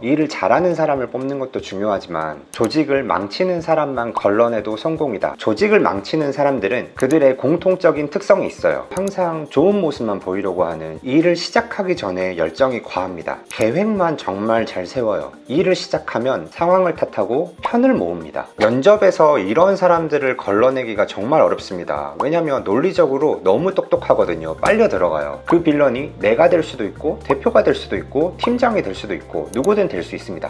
일을 잘하는 사람을 뽑는 것도 중요하지만 조직을 망치는 사람만 걸러내도 성공이다. 조직을 망치는 사람들은 그들의 공통적인 특성이 있어요. 항상 좋은 모습만 보이려고 하는, 일을 시작하기 전에 열정이 과합니다. 계획만 정말 잘 세워요. 일을 시작하면 상황을 탓하고 편을 모읍니다. 면접에서 이런 사람들을 걸러내기가 정말 어렵습니다. 왜냐면 논리적으로 너무 똑똑하거든요. 빨려 들어가요. 그 빌런이 내가 될 수도 있고 대표가 될 수도 있고 팀장이 될 수도 있고 누구든 될 수 있습니다.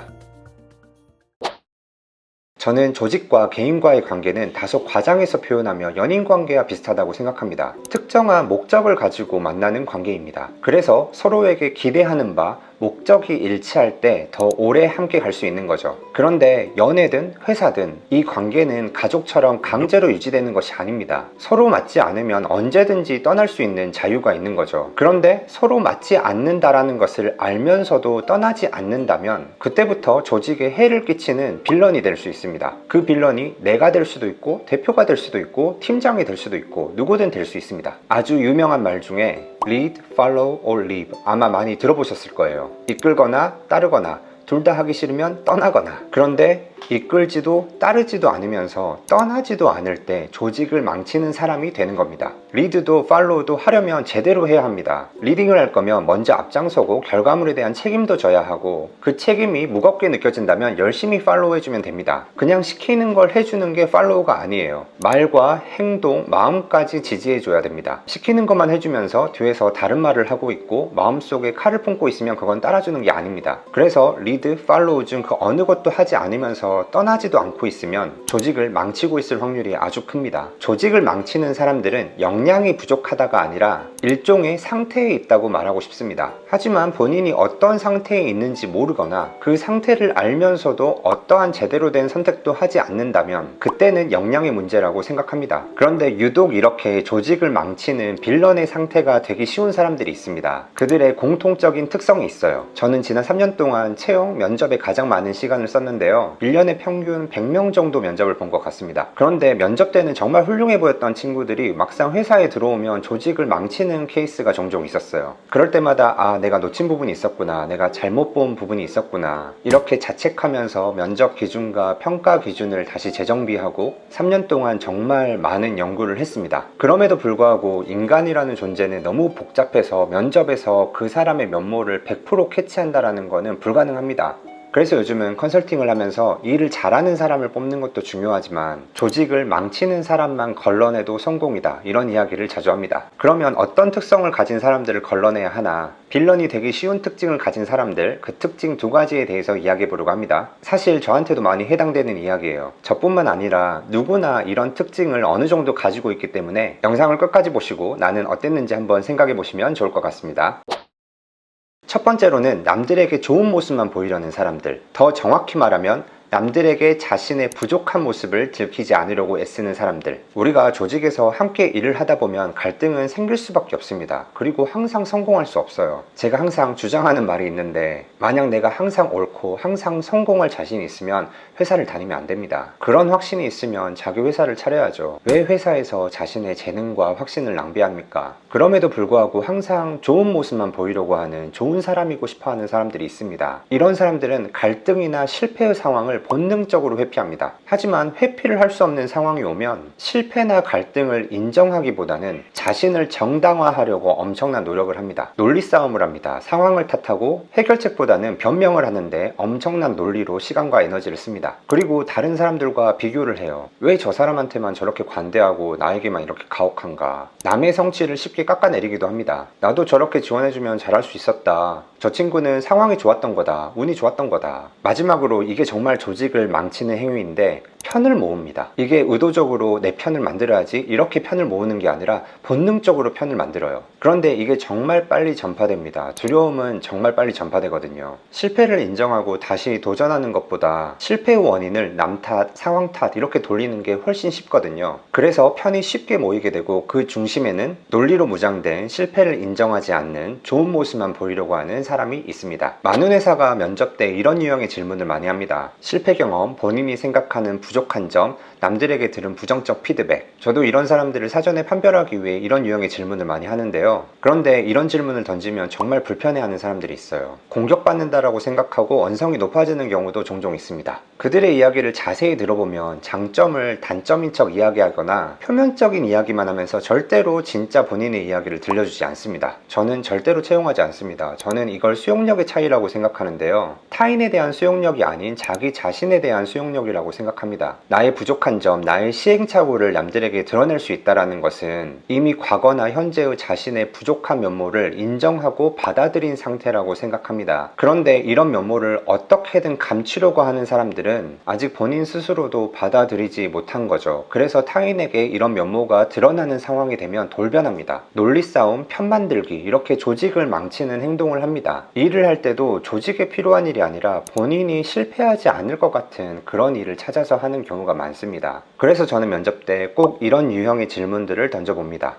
저는 조직과 개인과의 관계는 다소 과장해서 표현하며 연인관계와 비슷하다고 생각합니다. 특정한 목적을 가지고 만나는 관계입니다. 그래서 서로에게 기대하는 바, 목적이 일치할 때 더 오래 함께 갈 수 있는 거죠. 그런데 연애든 회사든 이 관계는 가족처럼 강제로 유지되는 것이 아닙니다. 서로 맞지 않으면 언제든지 떠날 수 있는 자유가 있는 거죠. 그런데 서로 맞지 않는다라는 것을 알면서도 떠나지 않는다면 그때부터 조직에 해를 끼치는 빌런이 될 수 있습니다. 그 빌런이 내가 될 수도 있고 대표가 될 수도 있고 팀장이 될 수도 있고 누구든 될 수 있습니다. 아주 유명한 말 중에 lead, follow or leave, 아마 많이 들어보셨을 거예요. 이끌거나 따르거나, 둘 다 하기 싫으면 떠나거나. 그런데 이끌지도 따르지도 않으면서 떠나지도 않을 때 조직을 망치는 사람이 되는 겁니다. 리드도 팔로우도 하려면 제대로 해야 합니다. 리딩을 할 거면 먼저 앞장서고 결과물에 대한 책임도 져야 하고, 그 책임이 무겁게 느껴진다면 열심히 팔로우 해주면 됩니다. 그냥 시키는 걸 해주는 게 팔로우가 아니에요. 말과 행동, 마음까지 지지해줘야 됩니다. 시키는 것만 해주면서 뒤에서 다른 말을 하고 있고 마음속에 칼을 품고 있으면 그건 따라주는 게 아닙니다. 그래서 리드, 팔로우 중 그 어느 것도 하지 않으면서 떠나지도 않고 있으면 조직을 망치고 있을 확률이 아주 큽니다. 조직을 망치는 사람들은 역량이 부족하다가 아니라 일종의 상태에 있다고 말하고 싶습니다. 하지만 본인이 어떤 상태에 있는지 모르거나 그 상태를 알면서도 어떠한 제대로 된 선택도 하지 않는다면 그때는 역량의 문제라고 생각합니다. 그런데 유독 이렇게 조직을 망치는 빌런의 상태가 되기 쉬운 사람들이 있습니다. 그들의 공통적인 특성이 있어요. 저는 지난 3년 동안 채용, 면접에 가장 많은 시간을 썼는데요. 1년에 평균 100명 정도 면접을 본 것 같습니다. 그런데 면접 때는 정말 훌륭해 보였던 친구들이 막상 회사에 들어오면 조직을 망치는 케이스가 종종 있었어요. 그럴 때마다 내가 놓친 부분이 있었구나, 내가 잘못 본 부분이 있었구나, 이렇게 자책하면서 면접 기준과 평가 기준을 다시 재정비하고 3년 동안 정말 많은 연구를 했습니다. 그럼에도 불구하고 인간이라는 존재는 너무 복잡해서 면접에서 그 사람의 면모를 100% 캐치한다는 것은 불가능합니다. 그래서 요즘은 컨설팅을 하면서 일을 잘하는 사람을 뽑는 것도 중요하지만 조직을 망치는 사람만 걸러내도 성공이다, 이런 이야기를 자주 합니다. 그러면 어떤 특성을 가진 사람들을 걸러내야 하나? 빌런이 되기 쉬운 특징을 가진 사람들, 그 특징 2가지에 대해서 이야기해 보려고 합니다. 사실 저한테도 많이 해당되는 이야기예요. 저뿐만 아니라 누구나 이런 특징을 어느 정도 가지고 있기 때문에 영상을 끝까지 보시고 나는 어땠는지 한번 생각해 보시면 좋을 것 같습니다. 첫 번째로는 남들에게 좋은 모습만 보이려는 사람들, 더 정확히 말하면 남들에게 자신의 부족한 모습을 들키지 않으려고 애쓰는 사람들. 우리가 조직에서 함께 일을 하다 보면 갈등은 생길 수밖에 없습니다. 그리고 항상 성공할 수 없어요. 제가 항상 주장하는 말이 있는데, 만약 내가 항상 옳고 항상 성공할 자신이 있으면 회사를 다니면 안 됩니다. 그런 확신이 있으면 자기 회사를 차려야죠. 왜 회사에서 자신의 재능과 확신을 낭비합니까? 그럼에도 불구하고 항상 좋은 모습만 보이려고 하는, 좋은 사람이고 싶어하는 사람들이 있습니다. 이런 사람들은 갈등이나 실패의 상황을 본능적으로 회피합니다. 하지만 회피를 할 수 없는 상황이 오면 실패나 갈등을 인정하기보다는 자신을 정당화하려고 엄청난 노력을 합니다. 논리 싸움을 합니다. 상황을 탓하고 해결책보다는 변명을 하는데 엄청난 논리로 시간과 에너지를 씁니다. 그리고 다른 사람들과 비교를 해요. 왜 저 사람한테만 저렇게 관대하고 나에게만 이렇게 가혹한가? 남의 성취를 쉽게 깎아내리기도 합니다. 나도 저렇게 지원해주면 잘할 수 있었다. 저 친구는 상황이 좋았던 거다, 운이 좋았던 거다. 마지막으로 이게 정말 조직을 망치는 행위인데 편을 모읍니다. 이게 의도적으로 내 편을 만들어야지 이렇게 편을 모으는 게 아니라 본능적으로 편을 만들어요. 그런데 이게 정말 빨리 전파됩니다. 두려움은 정말 빨리 전파되거든요. 실패를 인정하고 다시 도전하는 것보다 실패의 원인을 남 탓, 상황 탓 이렇게 돌리는 게 훨씬 쉽거든요. 그래서 편이 쉽게 모이게 되고 그 중심에는 논리로 무장된 실패를 인정하지 않는 좋은 모습만 보이려고 하는 사람이 있습니다. 많은 회사가 면접 때 이런 유형의 질문을 많이 합니다. 실패 경험, 본인이 생각하는 부족한 점, 남들에게 들은 부정적 피드백. 저도 이런 사람들을 사전에 판별하기 위해 이런 유형의 질문을 많이 하는데요. 그런데 이런 질문을 던지면 정말 불편해하는 사람들이 있어요. 공격받는다라고 생각하고 언성이 높아지는 경우도 종종 있습니다. 그들의 이야기를 자세히 들어보면 장점을 단점인 척 이야기하거나 표면적인 이야기만 하면서 절대로 진짜 본인의 이야기를 들려주지 않습니다. 저는 절대로 채용하지 않습니다. 저는 이걸 수용력의 차이라고 생각하는데요. 타인에 대한 수용력이 아닌 자기 자신에 대한 수용력이라고 생각합니다. 나의 부족한 점, 나의 시행착오를 남들에게 드러낼 수 있다는 것은 이미 과거나 현재의 자신의 부족한 면모를 인정하고 받아들인 상태라고 생각합니다. 그런데 이런 면모를 어떻게든 감추려고 하는 사람들은 아직 본인 스스로도 받아들이지 못한 거죠. 그래서 타인에게 이런 면모가 드러나는 상황이 되면 돌변합니다. 논리싸움, 편만들기, 이렇게 조직을 망치는 행동을 합니다. 일을 할 때도 조직에 필요한 일이 아니라 본인이 실패하지 않을 것 같은 그런 일을 찾아서 하는 경우가 많습니다. 그래서 저는 면접 때 꼭 이런 유형의 질문들을 던져봅니다.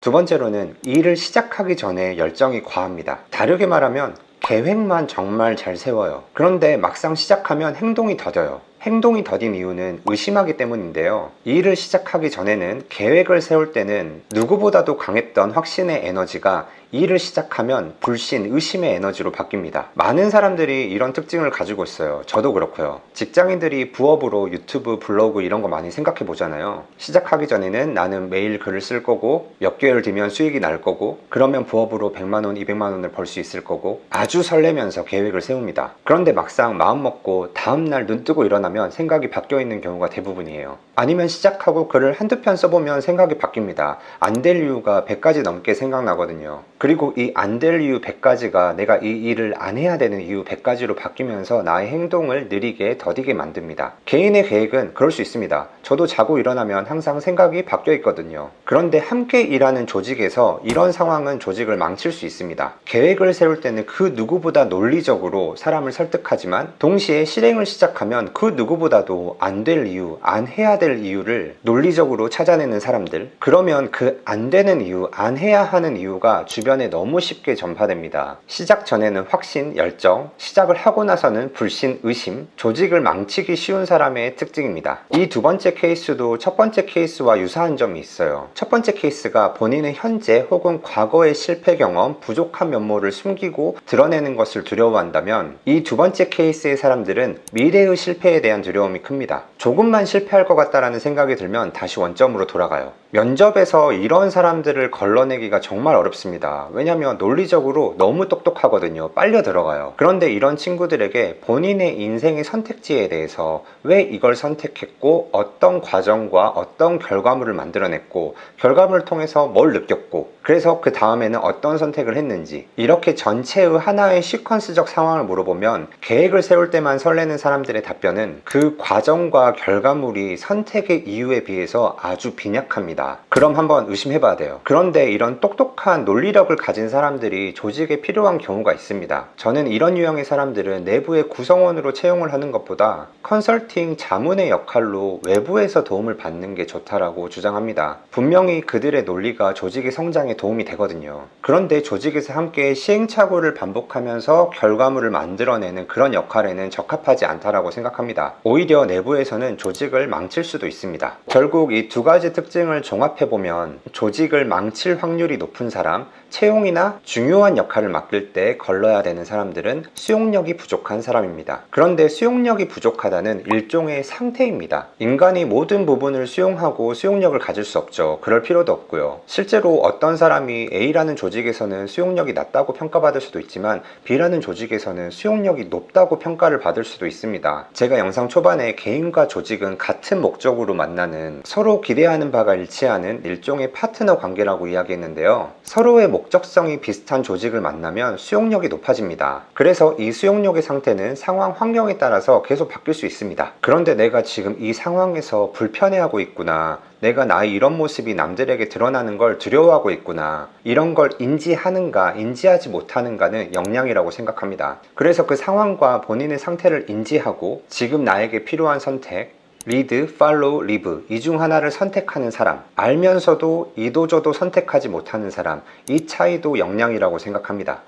두 번째로는 일을 시작하기 전에 열정이 과합니다. 다르게 말하면 계획만 정말 잘 세워요. 그런데 막상 시작하면 행동이 더뎌요. 행동이 더딘 이유는 의심하기 때문인데요. 이 일을 시작하기 전에는 계획을 세울 때는 누구보다도 강했던 확신의 에너지가 이 일을 시작하면 불신, 의심의 에너지로 바뀝니다. 많은 사람들이 이런 특징을 가지고 있어요. 저도 그렇고요. 직장인들이 부업으로 유튜브, 블로그 이런 거 많이 생각해 보잖아요. 시작하기 전에는 나는 매일 글을 쓸 거고 몇 개월 뒤면 수익이 날 거고 그러면 부업으로 100만 원, 200만 원을 벌 수 있을 거고 아주 설레면서 계획을 세웁니다. 그런데 막상 마음 먹고 다음날 눈 뜨고 일어나면 생각이 바뀌어 있는 경우가 대부분이에요. 아니면 시작하고 글을 한두 편 써보면 생각이 바뀝니다. 안 될 이유가 100가지 넘게 생각나거든요. 그리고 이 안 될 이유 100가지가 내가 이 일을 안 해야 되는 이유 100가지로 바뀌면서 나의 행동을 느리게 더디게 만듭니다. 개인의 계획은 그럴 수 있습니다. 저도 자고 일어나면 항상 생각이 바뀌어 있거든요. 그런데 함께 일하는 조직에서 이런 상황은 조직을 망칠 수 있습니다. 계획을 세울 때는 그 누구보다 논리적으로 사람을 설득하지만 동시에 실행을 시작하면 그 누구보다도 안 될 이유, 안 해야 될 이유를 논리적으로 찾아내는 사람들, 그러면 그 안 되는 이유, 안 해야 하는 이유가 주변에 너무 쉽게 전파됩니다. 시작 전에는 확신, 열정, 시작을 하고 나서는 불신, 의심, 조직을 망치기 쉬운 사람의 특징입니다. 이 두 번째 케이스도 첫 번째 케이스와 유사한 점이 있어요. 첫 번째 케이스가 본인의 현재 혹은 과거의 실패 경험, 부족한 면모를 숨기고 드러내는 것을 두려워한다면 이 두 번째 케이스의 사람들은 미래의 실패에 대한 두려움이 큽니다. 조금만 실패할 것 같다라는 생각이 들면 다시 원점으로 돌아가요. 면접에서 이런 사람들을 걸러내기가 정말 어렵습니다. 왜냐하면 논리적으로 너무 똑똑하거든요. 빨려 들어가요. 그런데 이런 친구들에게 본인의 인생의 선택지에 대해서 왜 이걸 선택했고 어떤 과정과 어떤 결과물을 만들어냈고 결과물을 통해서 뭘 느꼈고 그래서 그 다음에는 어떤 선택을 했는지 이렇게 전체의 하나의 시퀀스적 상황을 물어보면 계획을 세울 때만 설레는 사람들의 답변은 그 과정과 결과물이 선택의 이유에 비해서 아주 빈약합니다. 그럼 한번 의심해봐야 돼요. 그런데 이런 똑똑한 논리력을 가진 사람들이 조직에 필요한 경우가 있습니다. 저는 이런 유형의 사람들은 내부의 구성원으로 채용을 하는 것보다 컨설팅 자문의 역할로 외부에서 도움을 받는 게 좋다라고 주장합니다. 분명히 그들의 논리가 조직의 성장에 도움이 되거든요. 그런데 조직에서 함께 시행착오를 반복하면서 결과물을 만들어내는 그런 역할에는 적합하지 않다라고 생각합니다. 오히려 내부에서는 조직을 망칠 수도 있습니다. 결국 이 두 가지 특징을 종합해보면 조직을 망칠 확률이 높은 사람, 채용이나 중요한 역할을 맡을 때 걸러야 되는 사람들은 수용력이 부족한 사람입니다. 그런데 수용력이 부족하다는 일종의 상태입니다. 인간이 모든 부분을 수용하고 수용력을 가질 수 없죠. 그럴 필요도 없고요. 실제로 어떤 사람이 A라는 조직에서는 수용력이 낮다고 평가받을 수도 있지만 B라는 조직에서는 수용력이 높다고 평가를 받을 수도 있습니다. 제가 영상 초반에 개인과 조직은 같은 목적으로 만나는 서로 기대하는 바가 일치하는 일종의 파트너 관계라고 이야기했는데요. 서로의 목적성이 비슷한 조직을 만나면 수용력이 높아집니다. 그래서 이 수용력의 상태는 상황 환경에 따라서 계속 바뀔 수 있습니다. 그런데 내가 지금 이 상황에서 불편해하고 있구나, 내가 나의 이런 모습이 남들에게 드러나는 걸 두려워하고 있구나, 이런 걸 인지하는가 인지하지 못하는가는 역량이라고 생각합니다. 그래서 그 상황과 본인의 상태를 인지하고 지금 나에게 필요한 선택, 리드, 팔로우, 리브 이 중 하나를 선택하는 사람, 알면서도 이도저도 선택하지 못하는 사람, 이 차이도 역량이라고 생각합니다.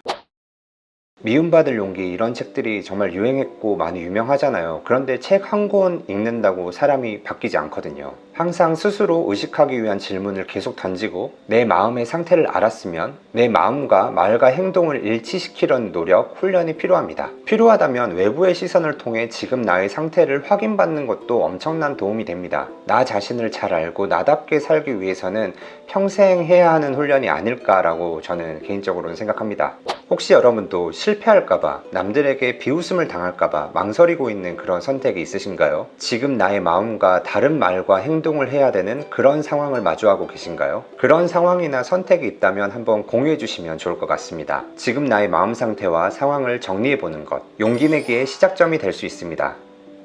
미움받을 용기 이런 책들이 정말 유행했고 많이 유명하잖아요. 그런데 책 한 권 읽는다고 사람이 바뀌지 않거든요. 항상 스스로 의식하기 위한 질문을 계속 던지고 내 마음의 상태를 알았으면 내 마음과 말과 행동을 일치시키려는 노력, 훈련이 필요합니다. 필요하다면 외부의 시선을 통해 지금 나의 상태를 확인받는 것도 엄청난 도움이 됩니다. 나 자신을 잘 알고 나답게 살기 위해서는 평생 해야 하는 훈련이 아닐까라고 저는 개인적으로는 생각합니다. 혹시 여러분도 실패할까봐, 남들에게 비웃음을 당할까봐 망설이고 있는 그런 선택이 있으신가요? 지금 나의 마음과 다른 말과 행동을 해야 되는 그런 상황을 마주하고 계신가요? 그런 상황이나 선택이 있다면 한번 공유해 주시면 좋을 것 같습니다. 지금 나의 마음 상태와 상황을 정리해 보는 것, 용기 내기의 시작점이 될 수 있습니다.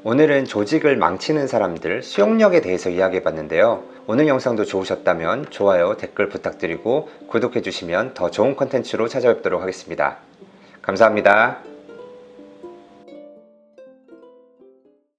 오늘은 조직을 망치는 사람들, 수용력에 대해서 이야기해 봤는데요. 오늘 영상도 좋으셨다면 좋아요, 댓글 부탁드리고 구독해 주시면 더 좋은 컨텐츠로 찾아뵙도록 하겠습니다. 감사합니다.